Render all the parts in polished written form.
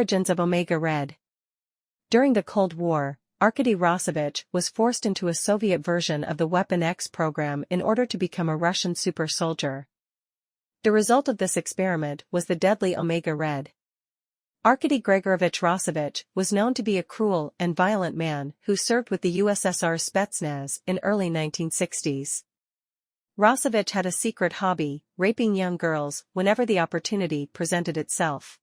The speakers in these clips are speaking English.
Origins of Omega Red. During the Cold War, Arkady Rossovich was forced into a Soviet version of the Weapon X program in order to become a Russian super soldier. The result of this experiment was the deadly Omega Red. Arkady Grigorovich Rossovich was known to be a cruel and violent man who served with the USSR Spetsnaz in early 1960s. Rossovich had a secret hobby, raping young girls whenever the opportunity presented itself.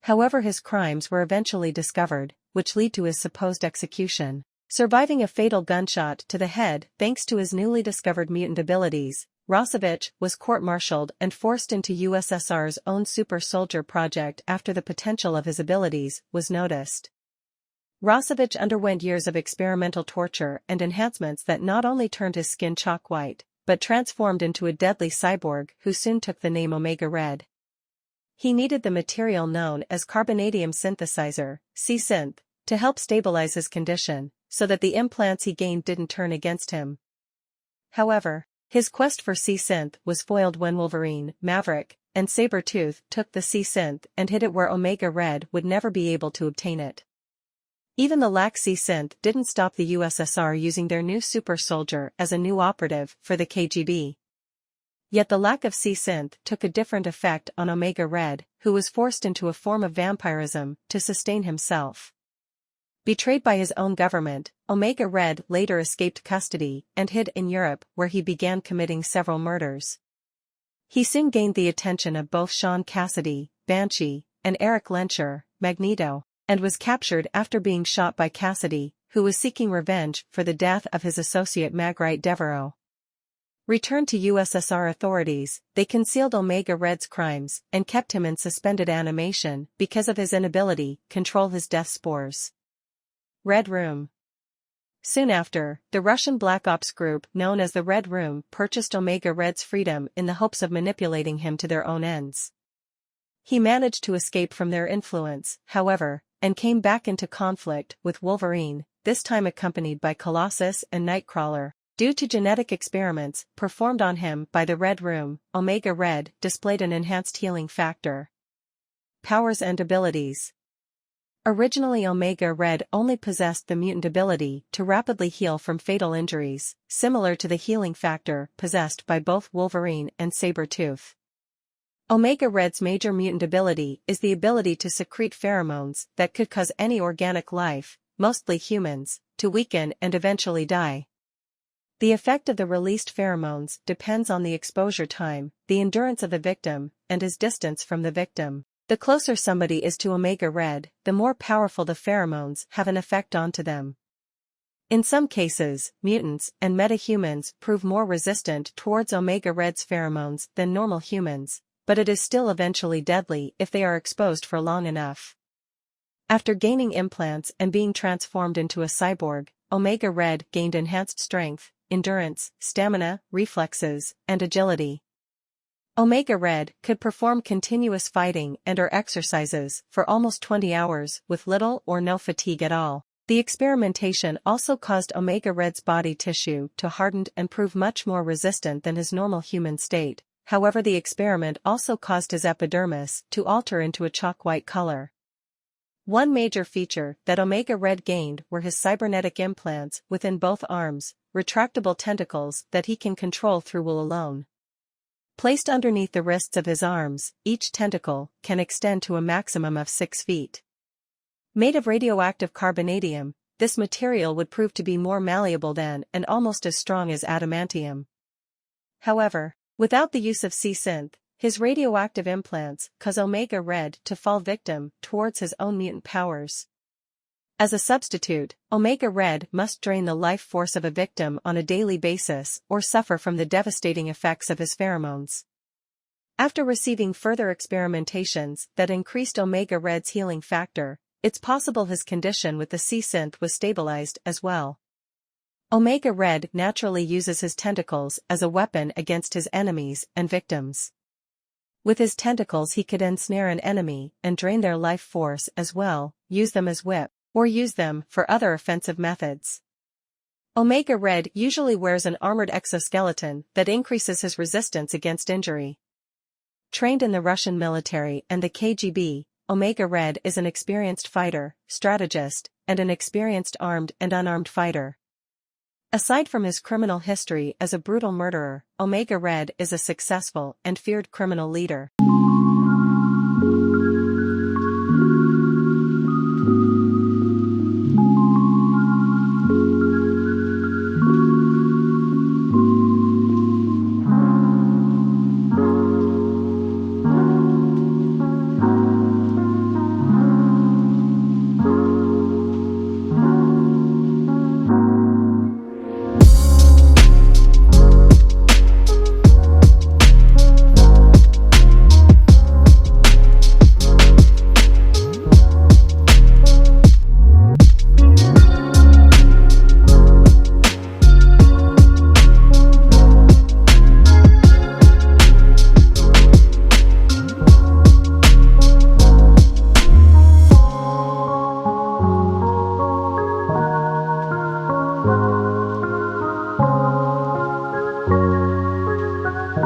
However, his crimes were eventually discovered, which led to his supposed execution. Surviving a fatal gunshot to the head thanks to his newly discovered mutant abilities, Rossovich was court-martialed and forced into USSR's own super soldier project after the potential of his abilities was noticed. Rossovich underwent years of experimental torture and enhancements that not only turned his skin chalk white, but transformed into a deadly cyborg who soon took the name Omega Red. He needed the material known as carbonadium synthesizer, C-Synth, to help stabilize his condition, so that the implants he gained didn't turn against him. However, his quest for C-Synth was foiled when Wolverine, Maverick, and Sabretooth took the C-Synth and hid it where Omega Red would never be able to obtain it. Even the lack C-Synth didn't stop the USSR using their new super soldier as a new operative for the KGB. Yet the lack of C-Synth took a different effect on Omega Red, who was forced into a form of vampirism to sustain himself. Betrayed by his own government, Omega Red later escaped custody and hid in Europe, where he began committing several murders. He soon gained the attention of both Sean Cassidy, Banshee, and Eric Lenscher, Magneto, and was captured after being shot by Cassidy, who was seeking revenge for the death of his associate Magritte Devereaux. Returned to USSR authorities, they concealed Omega Red's crimes and kept him in suspended animation because of his inability to control his death spores. Red Room. Soon after, the Russian Black Ops group known as the Red Room purchased Omega Red's freedom in the hopes of manipulating him to their own ends. He managed to escape from their influence, however, and came back into conflict with Wolverine, this time accompanied by Colossus and Nightcrawler. Due to genetic experiments performed on him by the Red Room, Omega Red displayed an enhanced healing factor. Powers and abilities. Originally, Omega Red only possessed the mutant ability to rapidly heal from fatal injuries, similar to the healing factor possessed by both Wolverine and Sabretooth. Omega Red's major mutant ability is the ability to secrete pheromones that could cause any organic life, mostly humans, to weaken and eventually die. The effect of the released pheromones depends on the exposure time, the endurance of the victim, and his distance from the victim. The closer somebody is to Omega Red, the more powerful the pheromones have an effect onto them. In some cases, mutants and metahumans prove more resistant towards Omega Red's pheromones than normal humans, but it is still eventually deadly if they are exposed for long enough. After gaining implants and being transformed into a cyborg, Omega Red gained enhanced strength, endurance, stamina, reflexes, and agility. Omega Red could perform continuous fighting and/or exercises for almost 20 hours with little or no fatigue at all. The experimentation also caused Omega Red's body tissue to harden and prove much more resistant than his normal human state. However, the experiment also caused his epidermis to alter into a chalk white color. One major feature that Omega Red gained were his cybernetic implants within both arms, retractable tentacles that he can control through will alone. Placed underneath the wrists of his arms, each tentacle can extend to a maximum of 6 feet. Made of radioactive carbonadium, this material would prove to be more malleable than and almost as strong as adamantium. However, without the use of C-Synth, his radioactive implants cause Omega Red to fall victim towards his own mutant powers. As a substitute, Omega Red must drain the life force of a victim on a daily basis or suffer from the devastating effects of his pheromones. After receiving further experimentations that increased Omega Red's healing factor, it's possible his condition with the C-Synth was stabilized as well. Omega Red naturally uses his tentacles as a weapon against his enemies and victims. With his tentacles he could ensnare an enemy and drain their life force as well, use them as whip, or use them for other offensive methods. Omega Red usually wears an armored exoskeleton that increases his resistance against injury. Trained in the Russian military and the KGB, Omega Red is an experienced fighter, strategist, and an experienced armed and unarmed fighter. Aside from his criminal history as a brutal murderer, Omega Red is a successful and feared criminal leader.